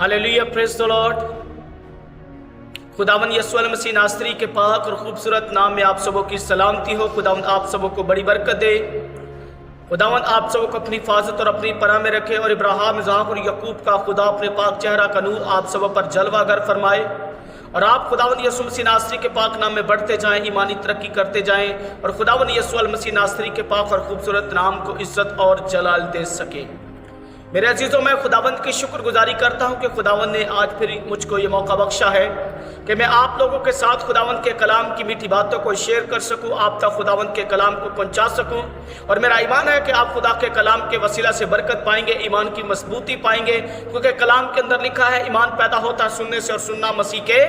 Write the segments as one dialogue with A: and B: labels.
A: Hallelujah, praise the Lord. खुदावंद यीशु मसीह नासरी के पाक और खूबसूरत नाम में आप सबों की सलामती हो। खुदावंद आप सबों को बड़ी बरकत दे। खुदावंद आप सबों को अपनी हिफाजत और अपनी पनाह में रखे और इब्राहिम, इसहाक और यकूब का खुदा अपने पाक चेहरा का नूर आप सबों पर जलवागर फरमाए और आप खुदावंद यीशु मसीह नासरी के पाक नाम में बढ़ते जाएं, ईमानी तरक्की करते जाएं और खुदावंद यीशु मसीह नासरी के पाक और खूबसूरत नाम को इज्जत और जलाल दे सके। मेरे अजीज़ों, मैं खुदावंद की शुक्रगुजारी करता हूं कि खुदावंद ने आज फिर मुझको ये मौका बख्शा है कि मैं आप लोगों के साथ खुदावंद के कलाम की मीठी बातों को शेयर कर सकूं, आप तक खुदावंद के कलाम को पहुंचा सकूं। और मेरा ईमान है कि आप खुदा के कलाम के वसीला से बरकत पाएंगे, ईमान की मजबूती पाएंगे, क्योंकि कलाम के अंदर लिखा है ईमान पैदा होता है सुनने से और सुनना मसीह के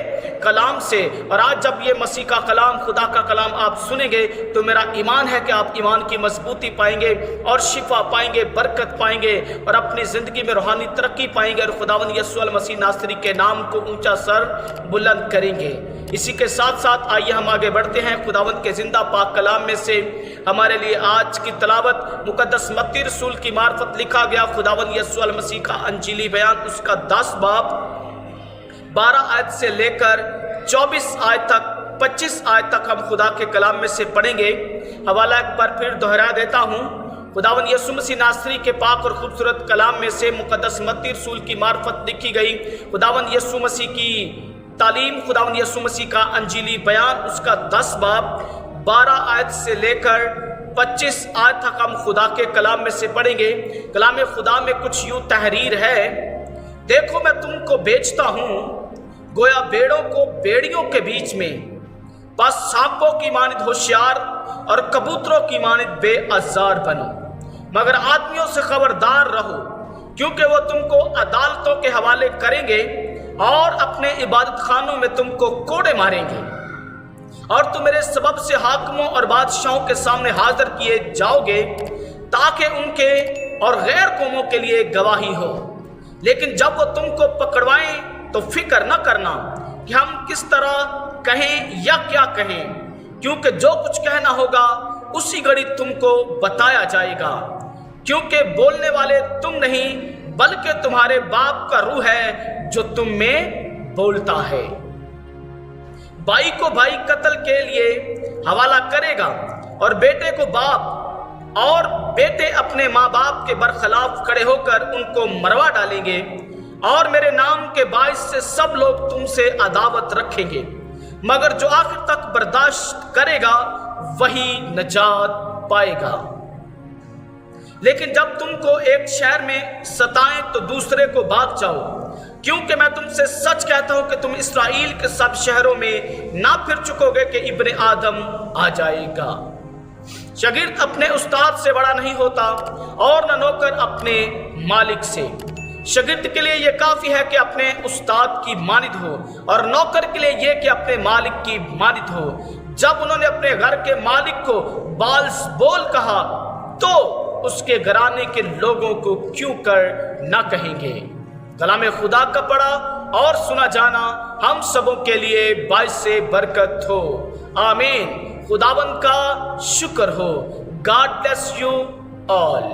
A: कलाम से। और आज जब ये मसीह का कलाम, खुदा का कलाम आप सुनेंगे तो मेरा ईमान है कि आप ईमान की मजबूती पाएंगे और शिफा पाएंगे, बरकत पाएंगे और अपनी ज़िंदगी में रूहानी तरक्की पाएंगे और खुदावंद यीशु मसीह नासरी के नाम को ऊंचा सर बुलंद करेंगे। इसी के साथ साथ आइए हम आगे बढ़ते हैं। खुदावंद के जिंदा पाक कलाम में से हमारे लिए आज की तलावत मुकद्दस मत्ती रसूल की मार्फत लिखा गया खुदावंद यीशु मसीह का अंजीली बयान, उसका 10 बाब 12 आयत से लेकर 24 आयत तक 25 आयत तक हम खुदा के कलाम में से पढ़ेंगे। हवाला एक बार फिर दोहरा देता हूँ। खुदावंद यीशु मसीह नासरी के पाक और खूबसूरत कलाम में से मुकद्दस मत्ती रसूल की मार्फत लिखी गई खुदावंद यीशु मसीह की तालीम, खुदावंद यीशु मसीह का अंजीली बयान, उसका 10 बाब 12 आयत से लेकर 25 आयत तक हम खुदा के कलाम में से पढ़ेंगे। कलाम खुदा में कुछ यूं तहरीर है। देखो मैं तुमको बेचता हूँ, गोया भेड़ों को भेड़ियों के बीच में, बस सांपों की मानित होशियार और कबूतरों की मानित बेअज़ार बनो, मगर आदमियों से खबरदार रहो, क्योंकि वो तुमको अदालतों के हवाले करेंगे और अपने इबादत खानों में तुमको कोड़े मारेंगे और तुम मेरे सबब से हाकिमों और बादशाहों के सामने हाजिर किए जाओगे, ताकि उनके और गैर कौमों के लिए गवाही हो। लेकिन जब वो तुमको पकड़वाएं तो फिक्र न करना कि हम किस तरह कहें या क्या कहें, क्योंकि जो कुछ कहना होगा उसी घड़ी तुमको बताया जाएगा, क्योंकि बोलने वाले तुम नहीं बल्कि तुम्हारे बाप का रूह है जो तुम में बोलता है। भाई को भाई कत्ल के लिए हवाला करेगा और बेटे को बाप, और बेटे अपने माँ बाप के बरखिलाफ खड़े होकर उनको मरवा डालेंगे, और मेरे नाम के बाइस से सब लोग तुमसे अदावत रखेंगे, मगर जो आखिर तक बर्दाश्त करेगा वही नजात पाएगा। लेकिन जब तुमको एक शहर में सताएं तो दूसरे को भाग जाओ, क्योंकि मैं तुमसे सच कहता हूं कि तुम इस्राएल के सब शहरों में ना फिर चुकोगे कि इब्ने आदम आ जाएगा। शागिर्द अपने उस्ताद से बड़ा नहीं होता और न नौकर अपने मालिक से। शागिर्द के लिए यह काफी है कि अपने उस्ताद की मानित हो और नौकर के लिए यह कि अपने मालिक की मानित हो। जब उन्होंने अपने घर के मालिक को बाल-बोल कहा तो उसके घराने के लोगों को क्यों कर ना कहेंगे। कलाम खुदा का पढ़ा और सुना जाना हम सबों के लिए बाइस से बरकत हो। आमीन। खुदावंद का शुक्र हो। God bless you all.